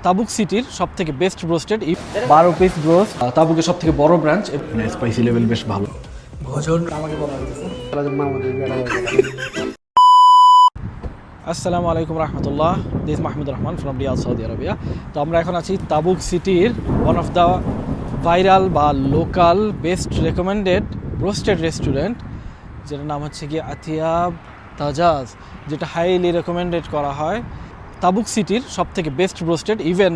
তাবুক সিটির সব থেকে বেস্ট ব্রোস্টেড 12 পিস ব্রোস্ট, তাবুকের সব থেকে বড় ব্রাঞ্চ, স্পাইসি লেভেল বেশ ভালো। ভোজন আমাকে বলা হয়েছে। আসসালামু আলাইকুম রহমতুল্লাহ, this Mahmud Rahman from Riyadh, Saudi Arabia. তো আমরা এখন আছি তাবুক সিটির ওয়ান অফ দ্য ভাইরাল বা local best recommended broasted restaurant, যেটার নাম হচ্ছে কি আতিয়াব তাজাজ, যেটা হাইলি রেকমেন্ডেড করা হয় তাবুক সিটির সব থেকে বেস্ট ব্রোস্টেড। ইভেন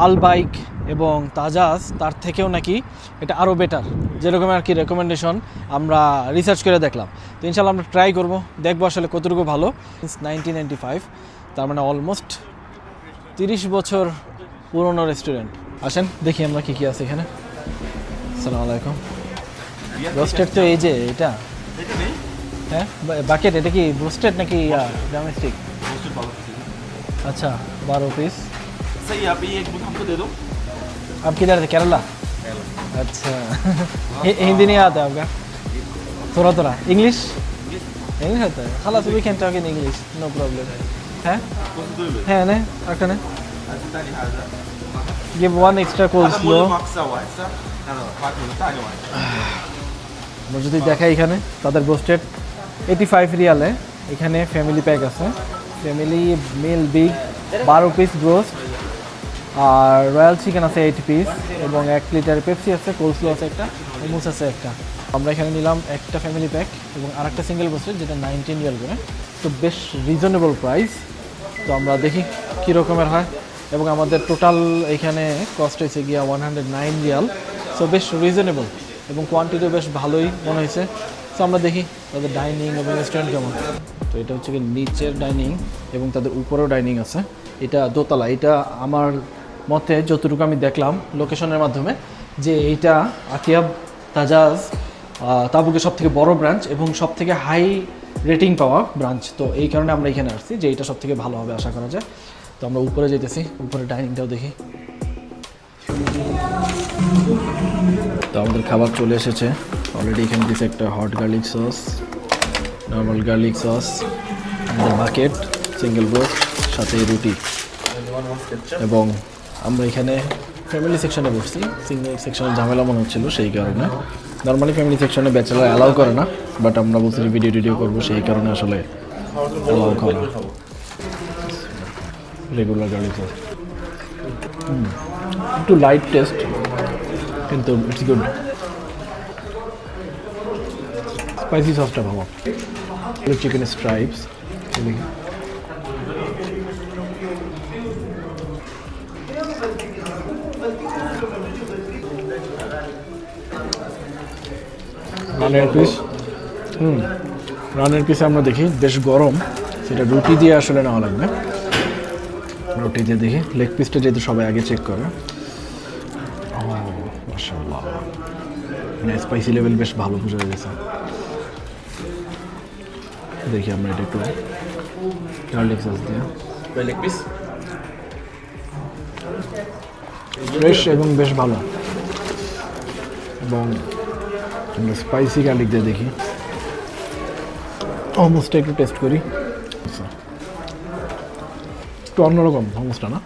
আলবাইক এবং তাজাজ তার থেকেও নাকি এটা আরও বেটার, যেরকম আর কি রেকমেন্ডেশন আমরা রিসার্চ করে দেখলাম। তো ইনশাল্লাহ আমরা ট্রাই করবো, দেখবো আসলে কতটুকু ভালো। 1995, তার মানে অলমোস্ট 30 বছর পুরনো রেস্টুরেন্ট। আসেন দেখি আমরা কী কী আছে এখানে। আসসালামু আলাইকুম। ব্রোস্টেড তো এই যে এটা, হ্যাঁ বাকেট, এটা কি ব্রোস্টেড নাকি ডোমেস্টিক? अच्छा 12 पीस। सही, आप ये एक बुक हमको दे दो। आप किधर थे? केरला। अच्छा हिंदी नहीं आता आपका? थोड़ा थोड़ा इंग्लिश इंग्लिश आता है। खलास we can talk in English, no problem. है है ना अकने गिव वन एक्स्ट्रा कोल्स्लो। আমরা যদি দেখাই এখানে তাদের ব্রোস্টেড 85 রিয়ালে, এখানে ফ্যামিলি প্যাক আছে, family meal big 12 piece broast, আর রয়্যাল চিকেন আছে 8 পিস, এবং 1 লিটার পেপসি আছে, কোলস্লো আছে একটা, মোমোস আছে একটা। আমরা এখানে নিলাম একটা ফ্যামিলি প্যাক এবং আরেকটা সিঙ্গেল ব্রোস্টেড, যেটা 19 রিয়াল করে। তো বেশ রিজনেবল প্রাইস। তো আমরা দেখি কী রকমের হয়, এবং আমাদের টোটাল এখানে কস্ট হয়েছে গিয়া 109 রিয়াল। সো বেশ রিজনেবল এবং কোয়ান্টিটিও বেশ ভালোই মনে হয়েছে। সো আমরা দেখি তাদের ডাইনিং এবং রেস্টুরেন্ট কেমন। তো এটা হচ্ছে কি নিচের ডাইনিং, এবং তাদের উপরেও ডাইনিং আছে। এটা দোতলা। এটা আমার মতে যতটুকু আমি দেখলাম লোকেশনের মাধ্যমে, যে এইটা আতিয়াব তাজাজ তাবুকের সব থেকে বড় ব্রাঞ্চ এবং সব থেকে হাই রেটিং পাওয়া ব্রাঞ্চ। তো এই কারণে আমরা এখানে আসছি যে এটা সব থেকে ভালো হবে আশা করা যায়। তো আমরা উপরে যেতেছি, উপরে ডাইনিংটাও দেখি। তো আমাদের খাবার চলে এসেছে অলরেডি। এখানে দিয়েছে একটা hot garlic sauce, normal garlic sauce, আমাদের বাকেট, সিঙ্গেল ব্রোস্ট, সাথে রুটি। এবং আমরা এখানে ফ্যামিলি সেকশনে বসছি, সিঙ্গেল সেকশনের ঝামেলা মনে হচ্ছিলো, সেই কারণে। নর্মালি ফ্যামিলি সেকশনে ব্যাচেলার অ্যালাউ করে না, বাট আমরা বলছি ভিডিও করবো, সেই কারণে আসলে অ্যালাউ করা। রেগুলার গার্লিক সস একটু লাইট টেস্ট, কিন্তু ইটস গুড। স্পাইসি সসটা ভালো। চিকেন স্ট্রাইপস, রানের পিস। রানের পিসে আমরা দেখি বেশ গরম, সেটা রুটি দিয়ে আসলে নেওয়া লাগবে। রুটি দিয়ে দেখি। লেগ পিসটা যেহেতু সবাই আগে চেক করে। মাশাআল্লাহ, মানে স্পাইসি লেভেল বেশ ভালো বোঝা গেছে। দেখি আমরা এটা একটু গার্লিক সস দিয়ে। লেগ পিস ফ্রেশ এবং বেশ ভালো। এবং আমরা স্পাইসি গার্লিক দিয়ে দেখি, মোমোসটা একটু টেস্ট করি। একটু অন্যরকম মোমোসটা, না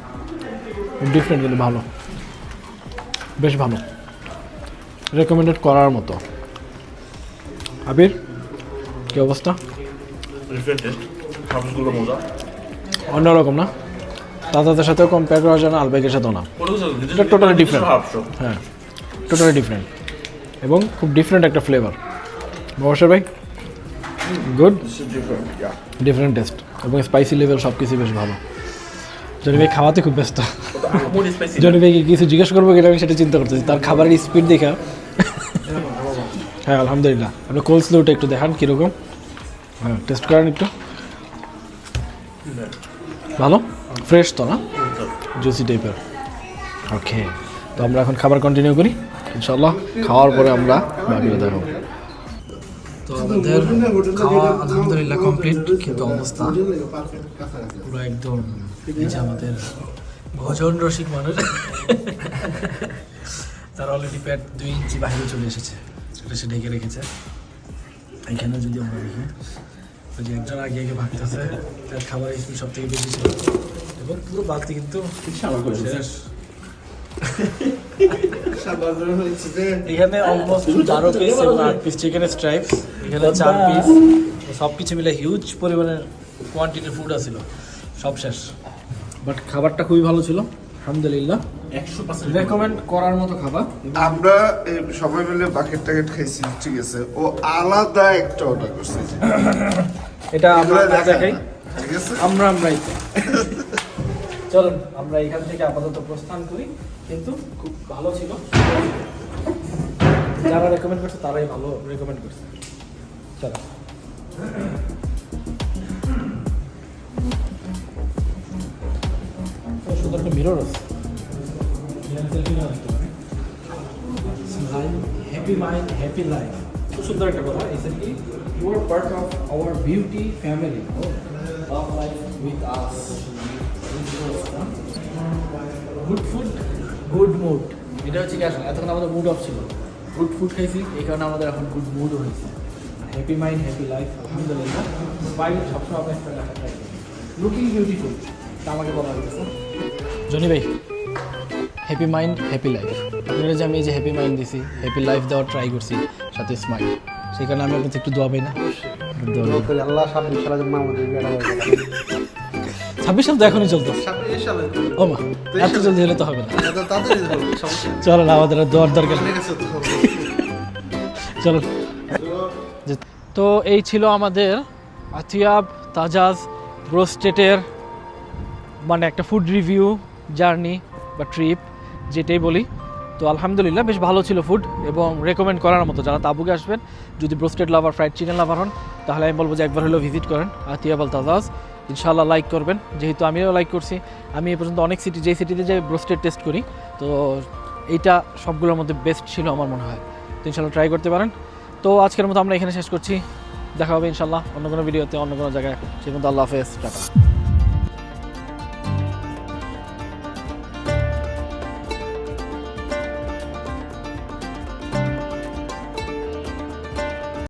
ডিফারেন্ট, কিন্তু ভালো, বেশ ভালো, রেকমেন্ডেড করার মতো। আবির, কী অবস্থা? অন্যরকম না? তাদের সাথেও কম্পেয়ার করা যায় না, আলবেকের সাথেও না। এটা টোটালি ডিফারেন্ট। হ্যাঁ, টোটালি ডিফারেন্ট এবং খুব ডিফারেন্ট একটা ফ্লেভার। মহাশয় ভাই, গুড, ডিফারেন্ট টেস্ট এবং স্পাইসি লেভেল সব কিছু বেশ ভালো। জনি ভাই খাওয়াতে খুব ব্যস্ত। জনি ভাইকে কিছু জিজ্ঞেস করবো কিনা আমি সেটা চিন্তা করতেছি, তার খাবারের স্পিড দেখা। হ্যাঁ আলহামদুলিল্লাহ। আপনি কোলস্লোটা একটু দেখান কীরকম। হ্যাঁ, টেস্ট করেন একটু। ভালো, ফ্রেশ তো না, জুসি টাইপের। ওকে, তো আমরা এখন খাবার কন্টিনিউ করি ইনশাল্লাহ। খাওয়ার পরে আমরা বাকিটা দেখাবো। তো আমাদের খাওয়া আলহামদুলিল্লাহ কমপ্লিট, কিন্তু অবস্থা পুরো একদম, এই যে আমাদের ভোজন রসিক মানুষ, তার অলরেডি পেট 2 ইঞ্চি বাইরে চলে এসেছে, সেটা সে ঢেকে রেখেছে। এখানে যদি আমরা দেখি, ওই যে একজন আগে ভাবতেছে তার খাবার স্পিড সব থেকে বেশি ছিল, এবং পুরো বালতি কিন্তু İnşallah koyacağız. শেষ। এখানে অলমোস্ট 12 পিস এবং 8 পিস চিকেনের স্ট্রাইপস, এখানে 4 পিস, সব কিছু মিলে হিউজ পরিমাণের কোয়ান্টিটির ফুড আছিল, সব শেষ। বাট খাবারটা খুবই ভালো ছিল আলহামদুলিল্লাহ, 100% রেকমেন্ড করার মতো খাবার। আমরা এই সবাই মিলে বাকেট টাকেট খাইছি, ঠিক আছে, ও আলাদা একটা অর্ডার করছে, এটা আমরা এগুলো দেখা দেখাই, না, ঠিক আছে। আমরাই চলুন আমরা এখান থেকে আপাতত প্রস্থান করি, কিন্তু খুব ভালো ছিল, যারা রেকমেন্ড করছে তারাই ভালো রেকমেন্ড করছে। চলো সুন্দর একটা মিরর আছে, হ্যাপি মাইন্ড হ্যাপি লাইফ, খুব সুন্দর একটা কথা। Recently you are part of our beauty family, love life with us, good food good mood. এটা হচ্ছে কি আসলে এতক্ষণ আমাদের মুড অফ ছিল, গুড ফুড খাইছি এই কারণে আমাদের এখন গুড মুডও হয়েছে। হ্যাপি মাইন্ড হ্যাপি লাইফ আলহামদুলিল্লাহ। বাইরে সবসময় আপনার একটা দেখা থাকে লুকিং বিউটিফুল, তা আমাকে বলা হয়েছে। জনি ভাই, হ্যাপি মাইন্ড হ্যাপি লাইফ, আপনারা যে আমি এই যে হ্যাপি মাইন্ড দিছি, হ্যাপি লাইফ দেওয়ার ট্রাই করছি, সাথে স্মাইল, সেই কারণে আমি আপনার একটু দোয়া পাই না। আল্লাহ 26 সালে জন্য আমাদের বিয়েটা হয়ে গেল। 26 সাল তো এখনই চলতো, 26 সালে ও মা এত জলদি হলে তো হবে না। এত তাড়াতাড়ি হলো, সমস্যা নেই। চলো না, আমাদের আর দোয়ার দরকার নেই। ঠিক আছে, তো হবে। চলো। তো এই ছিল আমাদের আতিয়াব তাজাজ ব্রোস্টেটের মানে একটা ফুড রিভিউ জার্নি বা ট্রিপ যেটাই বলি। তো আলহামদুলিল্লাহ বেশ ভালো ছিল ফুড এবং রেকমেন্ড করার মতো। যারা তাবুকে আসবেন, যদি ব্রোস্টেড লাভার ফ্রাইড চিকেন লাভার হন, তাহলে আমি বলবো যে একবার হলেও ভিজিট করেন আতিয়াব আল তাজাজ। ইনশাআল্লাহ লাইক করবেন, যেহেতু আমিও লাইক করছি। আমি এ পর্যন্ত অনেক সিটি, যেই সিটিতে যে ব্রোস্টেড টেস্ট করি, তো এইটা সবগুলোর মধ্যে বেস্ট ছিল আমার মনে হয়। তো ইনশাআল্লাহ ট্রাই করতে পারেন। তো আজকের মতো আমরা এখানে শেষ করছি, দেখা হবে ইনশাআল্লাহ অন্য কোনো ভিডিওতে, অন্য কোনো জায়গায়। সে মতো আল্লাহ হাফেজ, টাটা।